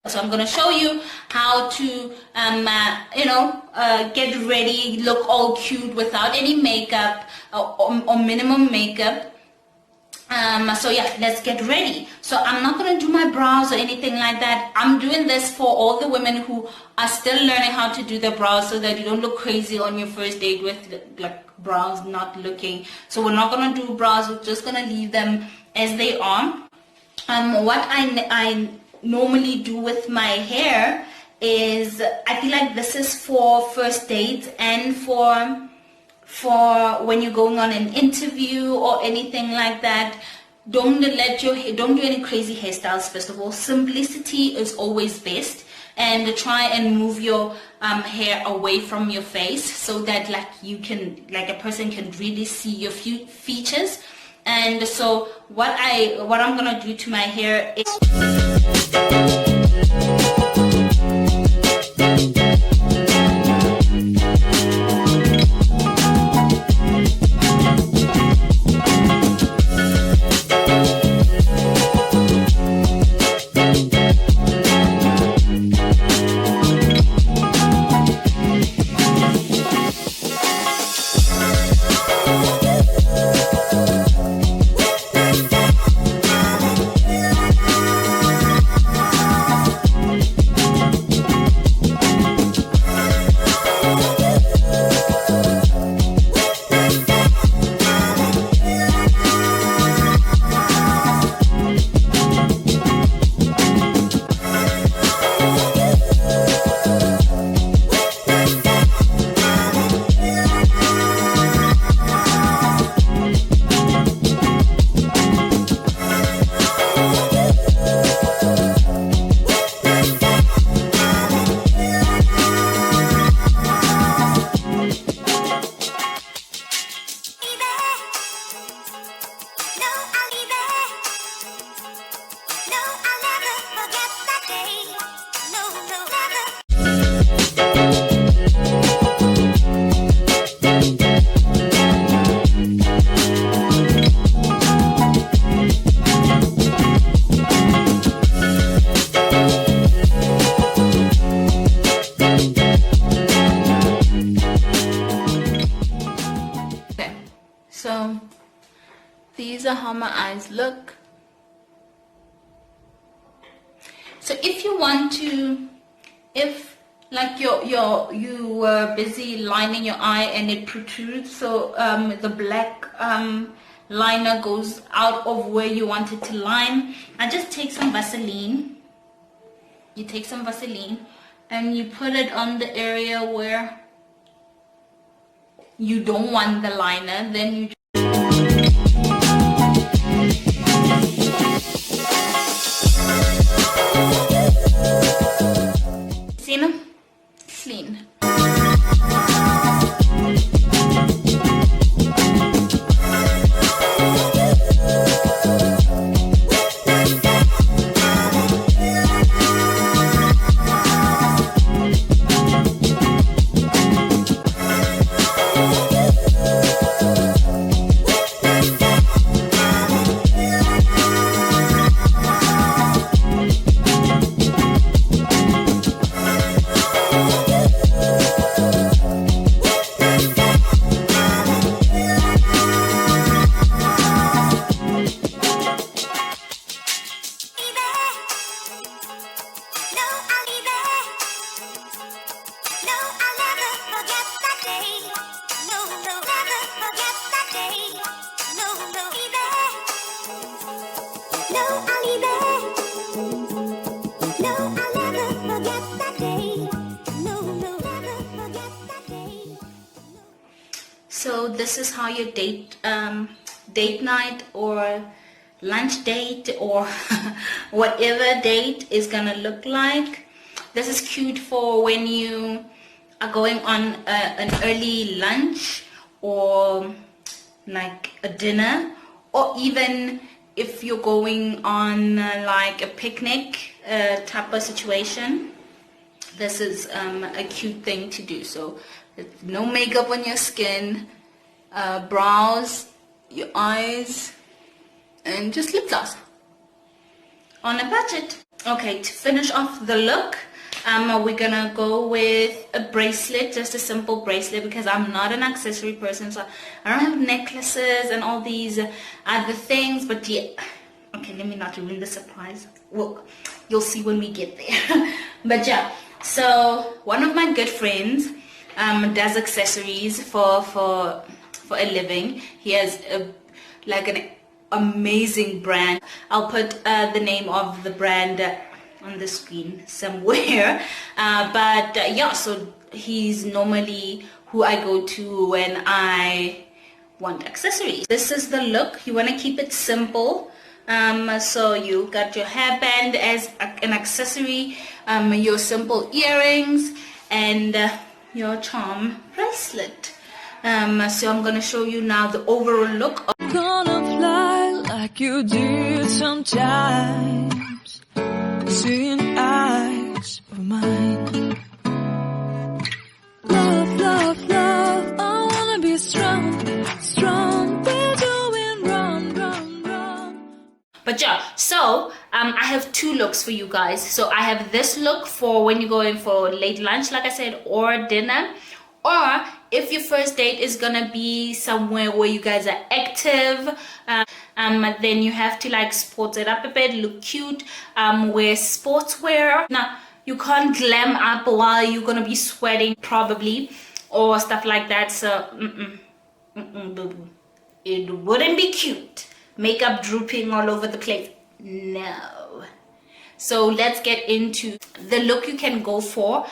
So I'm going to show you how to, get ready, look all cute without any makeup or minimum makeup. So yeah, let's get ready. So I'm not going to do my brows or anything like that. I'm doing this for all the women who are still learning how to do their brows so that you don't look crazy on your first date with like brows not looking. So we're not going to do brows. We're just going to leave them as they are. What I normally do with my hair is, I feel like this is for first dates and for when you're going on an interview or anything like that. Don't do any crazy hairstyles. First of all, simplicity is always best, and try and move your hair away from your face so that a person can really see your features. And so what I'm gonna do to my hair is so these are how my eyes look. So if you want to, if like you were busy lining your eye and it protrudes, so the black liner goes out of where you want it to line, I just take some Vaseline. You take some Vaseline and you put it on the area where you don't want the liner. Then you see them? Clean. So this is how your date night or lunch date or whatever date is gonna look like. This is cute for when you are going on an early lunch or like a dinner, or even if you're going on like a picnic type of situation. This is a cute thing to do. So no makeup on your skin, brows, your eyes, and just lip gloss on a budget. Okay, to finish off the look, we're gonna go with a bracelet, just a simple bracelet, because I'm not an accessory person, so I don't have necklaces and all these other things. But yeah, okay, let me not ruin the surprise. Well, you'll see when we get there. But yeah, so one of my good friends does accessories for a living. He has like an amazing brand. I'll put the name of the brand on the screen somewhere. But yeah, so he's normally who I go to when I want accessories. This is the look. You want to keep it simple. So you got your hairband as an accessory, your simple earrings, and your charm bracelet. So I'm gonna show you now the overall look. Gonna fly like you did sometimes, seeing eyes of mine. Love, love, love, I wanna be strong, strong. We're doing wrong. But yeah, so I have two looks for you guys. So I have this look for when you're going for late lunch, like I said, or dinner. Or if your first date is gonna be somewhere where you guys are active, then you have to like sport it up a bit, look cute, wear sportswear. Now, you can't glam up while you're gonna be sweating probably, or stuff like that. So, boo-boo. It wouldn't be cute. Makeup drooping all over the place. No. So let's get into the look you can go for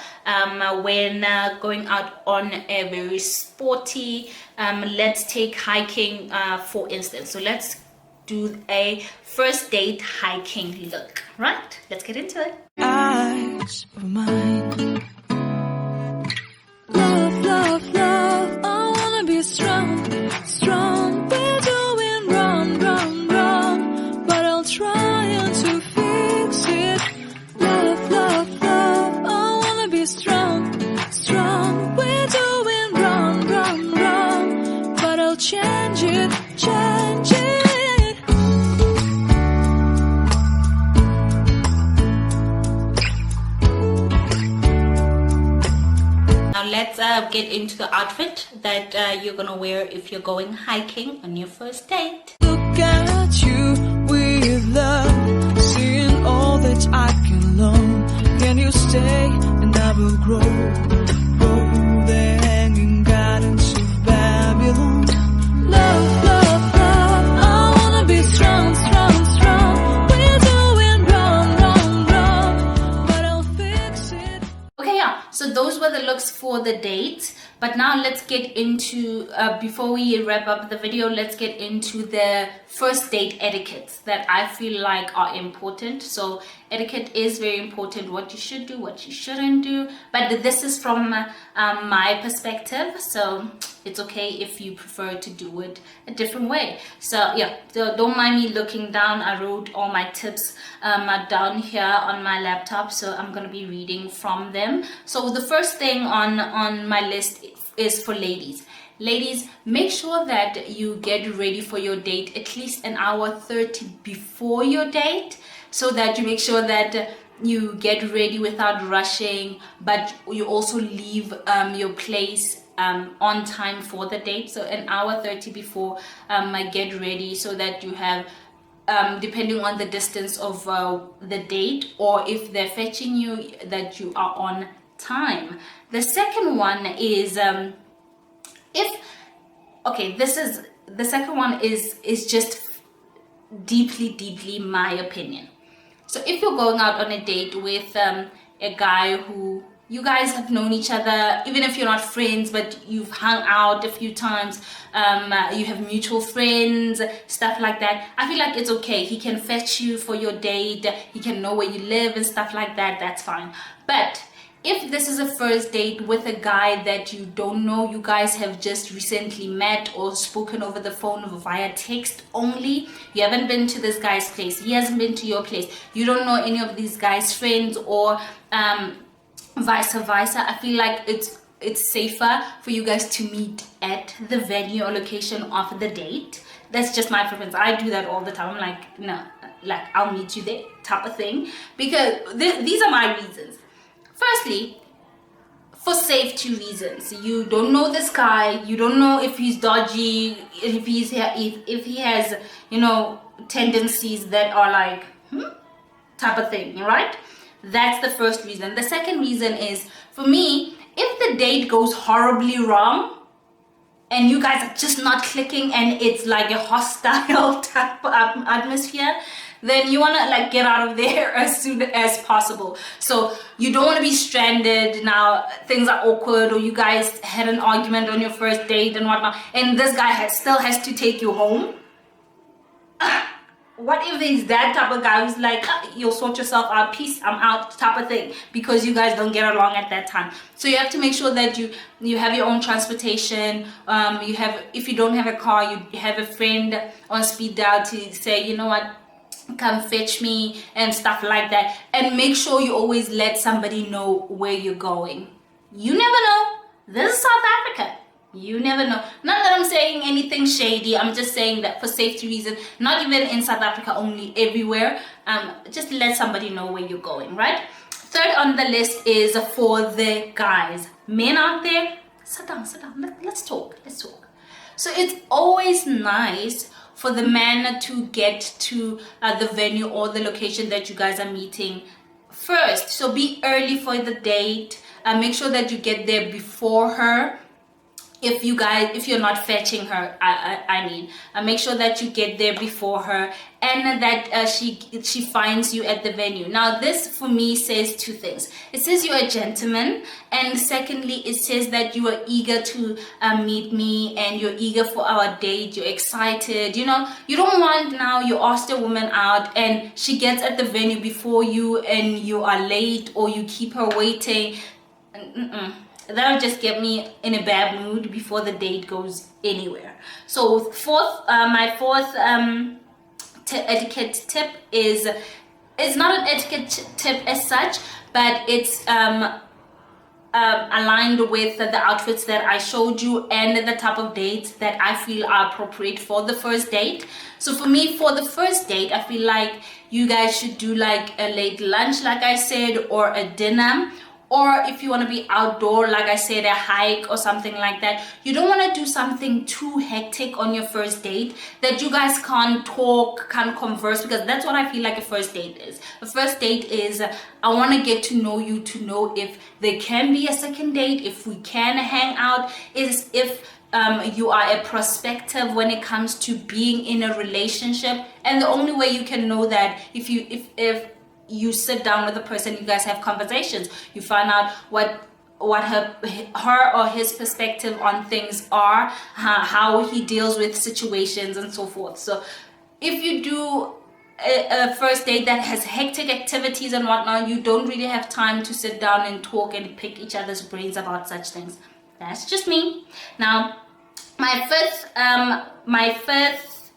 when going out on a very sporty, let's take hiking for instance. So let's do a first date hiking look, right? Let's get into it. Eyes of mine. Love, love, love, I wanna be strong, strong. We're doing wrong, but I'll try to fix it. Love, love, love, I wanna be strong, strong. We're doing wrong, but I'll change it, change it. Now let's get into the outfit that you're gonna wear if you're going hiking on your first date. Look at you with love, seeing all that I can learn. Can you stay and I will grow the hanging gardens of Babylon. Love, love, love, I wanna be strong, strong, strong. We're doing wrong, but I'll fix it. Okay, yeah, so those were the looks for the date. But now let's get into, before we wrap up the video, let's get into the first date etiquettes that I feel like are important. So etiquette is very important, what you should do, what you shouldn't do. But this is from my perspective, so it's okay if you prefer to do it a different way. So yeah, don't mind me looking down. I wrote all my tips down here on my laptop, so I'm gonna be reading from them. So the first thing on my list is for ladies. Ladies, make sure that you get ready for your date at least an hour 30 before your date, so that you make sure that you get ready without rushing, but you also leave your place on time for the date. So an hour 30 before, get ready so that you have depending on the distance of the date, or if they're fetching you, that you are on time. The second one is the second one is just deeply my opinion. So if you're going out on a date with a guy who you guys have known each other, even if you're not friends, but you've hung out a few times, you have mutual friends, stuff like that, I feel like it's okay. He can fetch you for your date, he can know where you live and stuff like that, that's fine. But if this is a first date with a guy that you don't know, you guys have just recently met or spoken over the phone via text only, you haven't been to this guy's place, he hasn't been to your place, you don't know any of these guys' friends, or vice versa, I feel like it's safer for you guys to meet at the venue or location of the date. That's just my preference. I do that all the time. I'm like, no, like I'll meet you there type of thing, because these are my reasons. Firstly, for safety reasons. You don't know this guy, you don't know if he's dodgy, if he has, you know, tendencies that are like type of thing, right? That's the first reason. The second reason is, for me, if the date goes horribly wrong and you guys are just not clicking and it's like a hostile type of atmosphere, then you want to like get out of there as soon as possible. So you don't want to be stranded. Now things are awkward, or you guys had an argument on your first date and whatnot, and this guy still has to take you home. What if he's that type of guy who's like, you'll sort yourself out, peace, I'm out type of thing, because you guys don't get along at that time. So you have to make sure that you have your own transportation. If you don't have a car, you have a friend on speed dial to say, you know what, come fetch me and stuff like that. And make sure you always let somebody know where you're going. You never know. This is South Africa. You never know. Not that I'm saying anything shady. I'm just saying that for safety reasons, not even in South Africa only, everywhere. Just let somebody know where you're going, right? Third on the list is for the guys. Men out there, sit down. Let's talk. So it's always nice for the man to get to the venue or the location that you guys are meeting first. So be early for the date. Make sure that you get there before her. If you're not fetching her, I mean, make sure that you get there before her, and that she finds you at the venue. Now, this for me says two things. It says you're a gentleman, and secondly, it says that you are eager to meet me, and you're eager for our date. You're excited. You know, you don't want now you asked a woman out and she gets at the venue before you, and you are late, or you keep her waiting. That'll just get me in a bad mood before the date goes anywhere. So my fourth etiquette tip is not an etiquette tip as such, but it's aligned with the outfits that I showed you and the type of dates that I feel are appropriate for the first date. So for me, for the first date, I feel like you guys should do like a late lunch, like I said, or a dinner. Or if you want to be outdoor, like I said, a hike or something like that. You don't want to do something too hectic on your first date that you guys can't talk, can't converse, because that's what I feel like a first date is. A first date is, I want to get to know you, to know if there can be a second date, if we can hang out, is if you are a prospective when it comes to being in a relationship. And the only way you can know that if you sit down with a person, you guys have conversations, you find out what her or his perspective on things are, how he deals with situations and so forth. So if you do a first date that has hectic activities and whatnot, you don't really have time to sit down and talk and pick each other's brains about such things. That's just me. Now, my fifth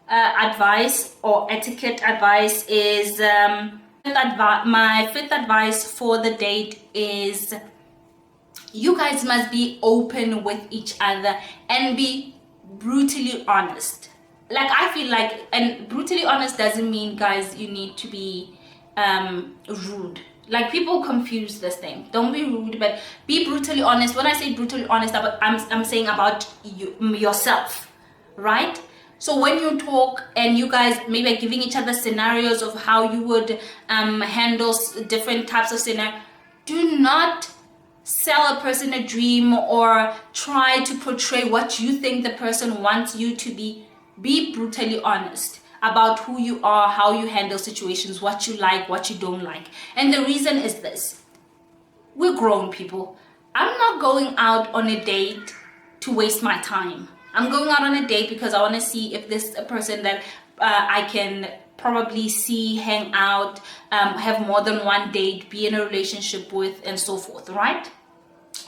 advice or etiquette advice is my fifth advice for the date is you guys must be open with each other and be brutally honest. Like, I feel like, and brutally honest doesn't mean, guys, you need to be rude. Like, people confuse this thing. Don't be rude, but be brutally honest. When I say brutally honest, I'm saying about yourself, right? So when you talk and you guys maybe are giving each other scenarios of how you would handle different types of scenarios, do not sell a person a dream or try to portray what you think the person wants you to be. Be brutally honest about who you are, how you handle situations, what you like, what you don't like. And the reason is this. We're grown people. I'm not going out on a date to waste my time. I'm going out on a date because I want to see if this is a person that I can probably see, hang out, have more than one date, be in a relationship with, and so forth, right?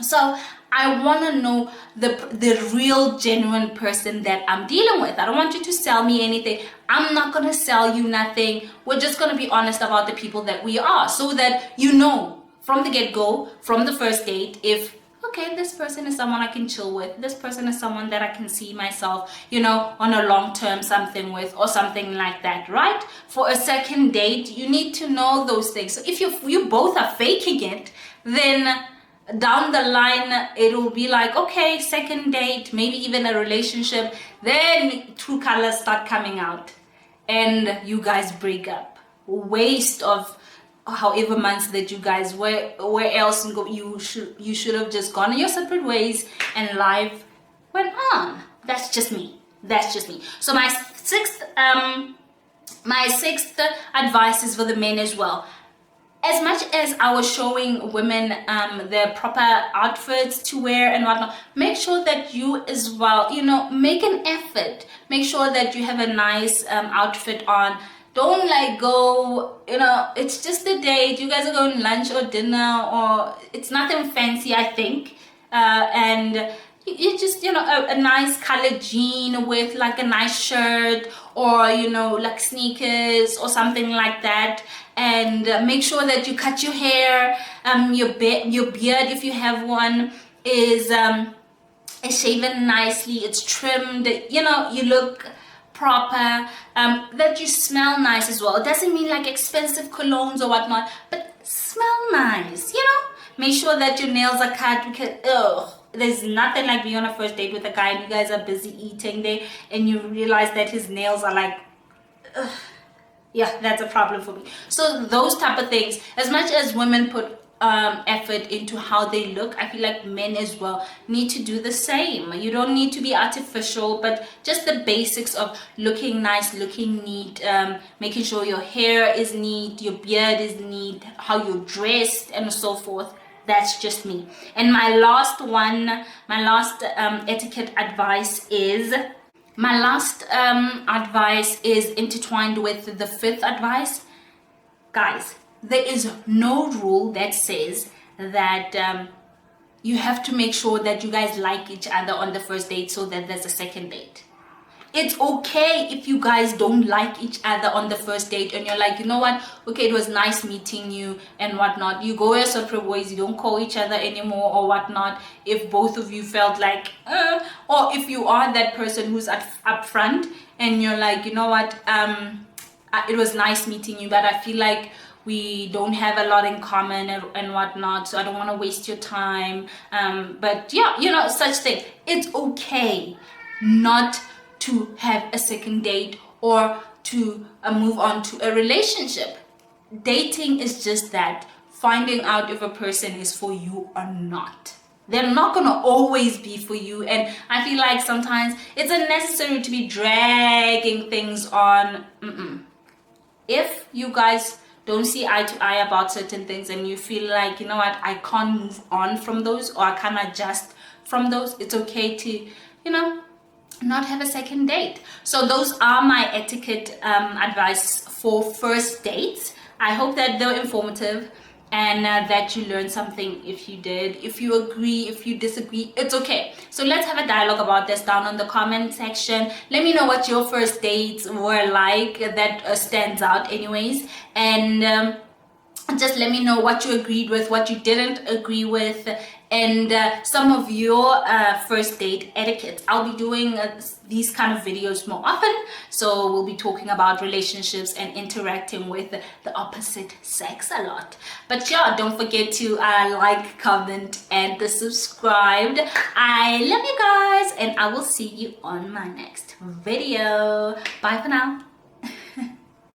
So I want to know the real, genuine person that I'm dealing with. I don't want you to sell me anything. I'm not going to sell you nothing. We're just going to be honest about the people that we are, so that you know from the get-go, from the first date, if okay, this person is someone I can chill with. This person is someone that I can see myself, you know, on a long term something with, or something like that, right? For a second date, you need to know those things. So if you both are faking it, then down the line it'll be like, okay, second date, maybe even a relationship, then true colors start coming out and you guys break up. Waste of however months that you guys where else you should have just gone your separate ways and life went on. That's just me. So my sixth advice is for the men as well. As much as I was showing women their proper outfits to wear and whatnot, make sure that you as well, you know, make an effort. Make sure that you have a nice outfit on. Don't like go, you know, it's just a date. You guys are going lunch or dinner, or it's nothing fancy, I think. And you just, you know, a nice colored jean with like a nice shirt, or, you know, like sneakers or something like that. And make sure that you cut your hair, your beard, if you have one, is shaven nicely, it's trimmed, you know, you look proper, that you smell nice as well. It doesn't mean like expensive colognes or whatnot, but smell nice, you know. Make sure that your nails are cut, because there's nothing like being on a first date with a guy and you guys are busy eating there and you realize that his nails are like, yeah, that's a problem for me. So those type of things, as much as women put effort into how they look, I feel like men as well need to do the same. You don't need to be artificial, but just the basics of looking nice, looking neat, making sure your hair is neat, your beard is neat, how you're dressed, and so forth. That's just me. And my last etiquette advice is, intertwined with the fifth advice. Guys, there is no rule that says that you have to make sure that you guys like each other on the first date so that there's a second date. It's okay if you guys don't like each other on the first date and you're like, you know what, okay, it was nice meeting you and whatnot. You go your separate ways, you don't call each other anymore or whatnot, if both of you felt like or if you are that person who's up front and you're like, you know what, it was nice meeting you, but I feel like we don't have a lot in common and whatnot, so I don't want to waste your time, but yeah, you know, such thing. It's okay not to have a second date or to move on to a relationship. Dating is just that, finding out if a person is for you or not. They're not gonna always be for you, and I feel like sometimes it's unnecessary to be dragging things on. If you guys don't see eye to eye about certain things and you feel like, you know what, I can't move on from those, or I can't adjust from those, it's okay to, you know, not have a second date. So those are my etiquette advice for first dates. I hope that they're informative and that you learned something. If you did, if you agree, if you disagree, it's okay. So let's have a dialogue about this down on the comment section. Let me know what your first dates were like that stands out anyways, and just let me know what you agreed with, what you didn't agree with, and some of your first date etiquette. I'll be doing these kind of videos more often, so we'll be talking about relationships and interacting with the opposite sex a lot. But yeah, don't forget to like, comment, and subscribe. I love you guys, and I will see you on my next video. Bye for now.